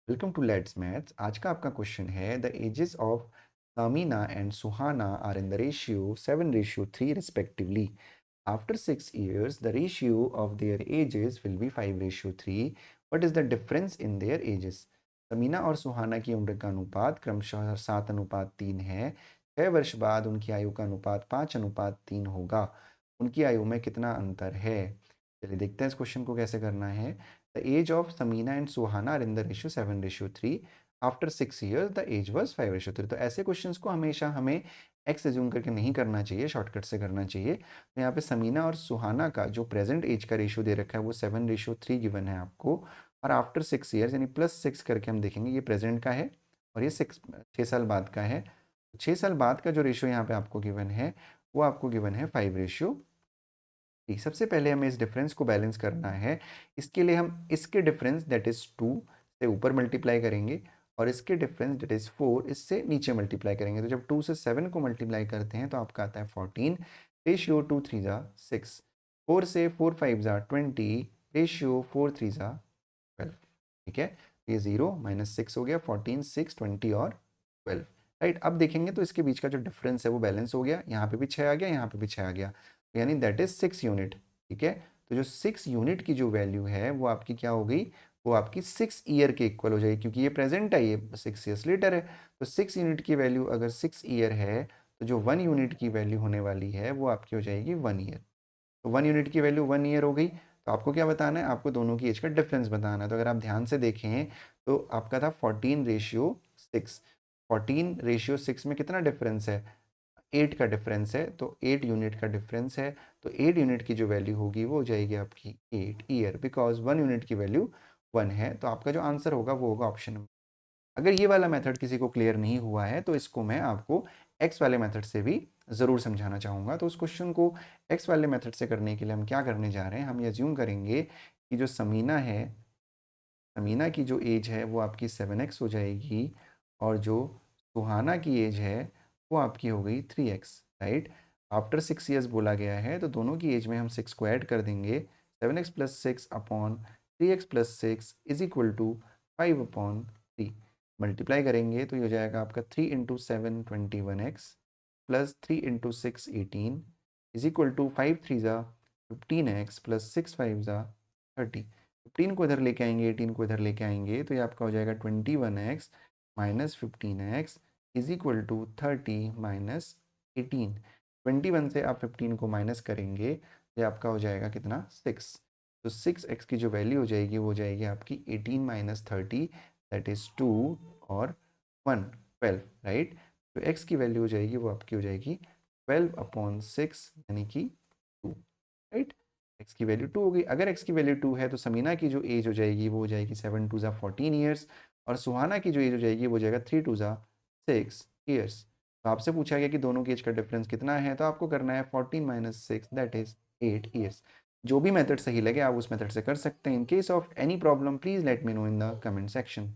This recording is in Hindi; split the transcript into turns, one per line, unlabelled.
Welcome to let's maths. आज का आपका क्वेश्चन है the ages of Samina and Suhana are in the ratio 7:3 respectively. After 6 years the ratio of their ages will be 5:3. What is the difference in their ages? Sameena और सुहाना की उम्र का अनुपात क्रमशः 7:3 है। 6 वर्ष बाद उनकी आयु का अनुपात 5:3 होगा। उनकी आयु में कितना अंतर है? चलिए देखते हैं इस क्वेश्चन को कैसे करना है। The age of Sameena and Suhana are in the ratio 7:3। After 6 years the age was 5:3। तो ऐसे क्वेश्चंस को हमेशा हमें एक्स एज्यूम करके नहीं करना चाहिए, शॉर्टकट से करना चाहिए। तो यहाँ पे समीना और सुहाना का जो प्रेजेंट एज का रेशियो दे रखा है वो 7:3 गिवन है आपको। और आफ्टर 6 years यानी +6 करके हम देखेंगे ये प्रेजेंट का है और ये 6 साल बाद का है। 6 साल बाद का जो रेशियो यहाँ पे आपको गिवन है वो आपको गिवन है 5:3। सबसे पहले हमें इस डिफरेंस को बैलेंस करना है। इसके लिए हम इसके डिफरेंस दैट इज 2 से ऊपर मल्टीप्लाई करेंगे और इसके डिफरेंस दैट इज 4 इससे नीचे मल्टीप्लाई करेंगे। तो जब 2 से 7 को मल्टीप्लाई करते हैं तो आपका आता है 14। रेशियो 2 3 जा 6। 4 से 4 5 जा 20। रेशियो 4 3 जा 12। ठीक है, ये 0 -6 हो गया। 14 6 20 और 12। राइट, अब देखेंगे तो इसके बीच का जो डिफरेंस है वो बैलेंस हो गया। यहाँ पे भी 6 आ गया, यहाँ पे भी 6 आ गया, यानी दैट इज 6 यूनिट। ठीक है, तो जो 6 यूनिट की जो वैल्यू है वो आपकी क्या हो गई? वो आपकी 6 ईयर के इक्वल हो जाएगी, क्योंकि ये प्रेजेंट है, ये 6 ईयर्स लेटर है। तो 6 यूनिट की वैल्यू अगर 6 ईयर है तो जो 1 यूनिट की वैल्यू होने वाली है वो आपकी हो जाएगी 1 ईयर। तो 1 यूनिट की वैल्यू 1 ईयर हो गई। तो आपको क्या बताना है? आपको दोनों की एज का डिफरेंस बताना है। तो अगर आप ध्यान से देखें तो आपका था 14:6। 14:6 में कितना डिफरेंस है? 8 का डिफरेंस है, तो 8 यूनिट का डिफरेंस है। तो 8 यूनिट की जो वैल्यू होगी वो हो जाएगी आपकी 8 ईयर, बिकॉज 1 यूनिट की वैल्यू 1 है। तो आपका जो आंसर होगा वो होगा ऑप्शन नंबर। अगर ये वाला मेथड किसी को क्लियर नहीं हुआ है तो इसको मैं आपको एक्स वाले मेथड से भी ज़रूर समझाना चाहूँगा। तो उस क्वेश्चन को एक्स वाले मेथड से करने के लिए हम क्या करने जा रहे हैं? हम ये अज्यूम करेंगे कि जो समीना है, समीना की जो एज है वो आपकी 7x हो जाएगी और जो सुहाना की एज है वो आपकी हो गई 3x। राइट, आफ्टर 6 years बोला गया है तो दोनों की एज में हम 6 को ऐड कर देंगे। 7x + 6 upon 3x + 6 is equal to 5/3। Multiply करेंगे तो ये हो जाएगा आपका 3 × 7 21x plus 3 × 6 18 is equal to 5 3 ज़ा 15x प्लस 6 5 ज़ा 30। 15 को इधर लेके आएंगे, 18 को इधर लेके आएंगे तो ये आपका हो जाएगा 21x minus 15x is equal to 30 minus 18। 21 से आप 15 को माइनस करेंगे ये आपका हो जाएगा कितना? 6। तो 6x की जो वैल्यू हो जाएगी वो हो जाएगी आपकी 18 माइनस 30 दैट इज 2 और 1 12। राइट, तो x की वैल्यू हो जाएगी वो आपकी हो जाएगी 12/6 यानी कि 2। राइट, x की वैल्यू 2 हो गई। अगर x की वैल्यू 2 है तो समीना की जो एज हो जाएगी वो हो जाएगी 7 2 14 ईयर्स और सुहाना की जो एज हो जाएगी वो हो जाएगा 3 2 6 ईयर्स। तो आपसे पूछा गया कि दोनों की एज का डिफरेंस कितना है, तो आपको करना है 14 माइनस 6 दैट इज 8 ईयर्स। जो भी मेथड सही लगे आप उस मेथड से कर सकते हैं। In case of any problem please let me know in the comment section.